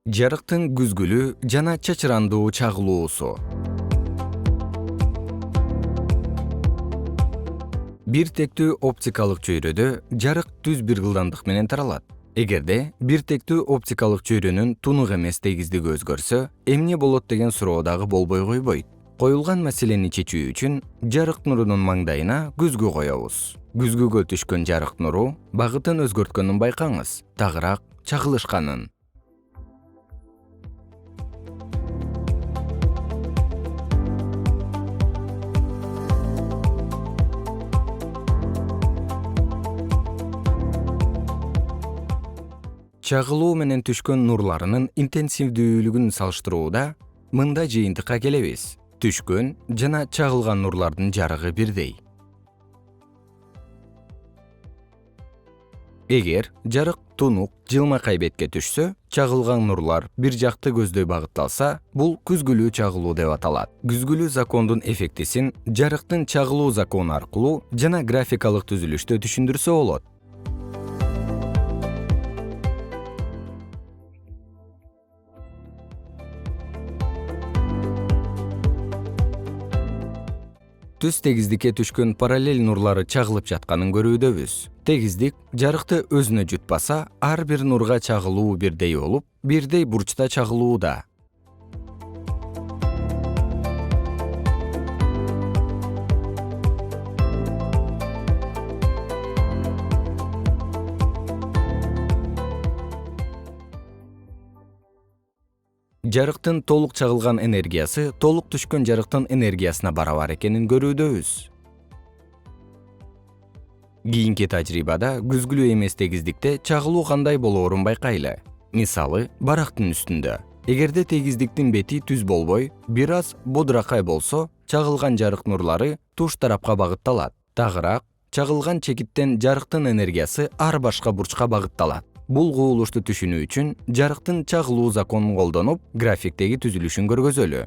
Жарыктын күзгүлү жана чачырандуу чагылуусу. Бир тектүү оптикалык чөйрөдө жарык түз бир ылдамдык менен таралат. Эгерде бир тектүү оптикалык чөйрөнүн тунук эмес тегиздиги өзгөрсө, эмне болот деген суроо дагы болбой койбойт. Коюлган маселени чечүү үчүн жарык нурунун маңдайына күзгү коебуз. Күзгүгө түшкөн жарык нуру багытын өзгөрткөнүн байкаңыз, тагыраак чагылышканын. Чагылуу менен түшкөн нурларынын интенсивдүүлүгүн салыштырууда мындай жыйынтыкка келебиз. Түшкөн жана чагылган нурлардын жарыгы бирдей. Эгер жарык тунук жылмакай бетке түшсө, чагылган нурлар бир жакты көздөй багытталса, бул күзгүлүү чагылуу деп аталат. Күзгүлүү закондун эффектисин жарыктын чагылуу закону аркылуу жана графикалык түзүлүштө түшүндүрсө болот. Түз тегиздикке түшкөн параллель нурлары чагылып жатканын көрүүдөбүз. Тегиздик жарыкты өзүнө жутпаса, ар бир нурга чагылуу бирдей болуп, бирдей бурчта чагылууда. Жарыктын толук чагылган энергиясы толук түшкөн жарыктын энергиясына барабар экенин көрүүдөбүз. Кийинки тажрыйбада күзгүлүү эмес тегиздикте чагылуу кандай болоорун байкайлы. Мисалы, барактын үстүндө. Эгерде тегиздиктин бети түз болбой, бир аз бодуракай болсо, чагылган жарык нурлары туш тарапка багытталат. Тагыраак, чагылган чекиттен жарыктын энергиясы ар башка бурчка багытталат. Бул кубулушту түшүнүү үчүн жарыктын чагылуу законун колдонуп, графиктеги түзүлүшүн көргөзөлү.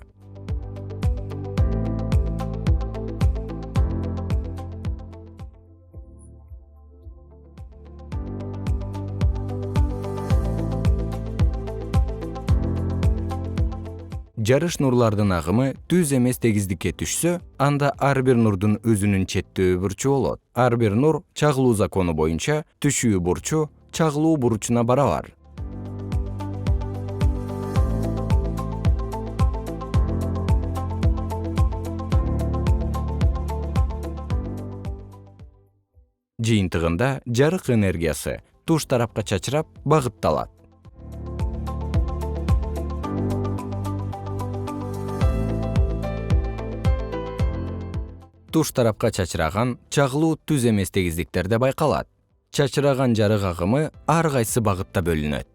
Жарыш нурлардын агымы түз эмес тегиздикке түшсө, анда ар бир нурдун өзүнүн четтөө бурчу болот. Ар бир нур чагылуу закону боюнча түшүү бурчу чагылуу бурчуна барабар. Жыйынтыгында жарык энергиясы туш тарапка чачырап, багытталат. Туш тарапка чачыраган чагылуу түз эмес тегиздиктерде байкалат. Чачыраган жарык агымы ар кайсы багытта бөлүнөт.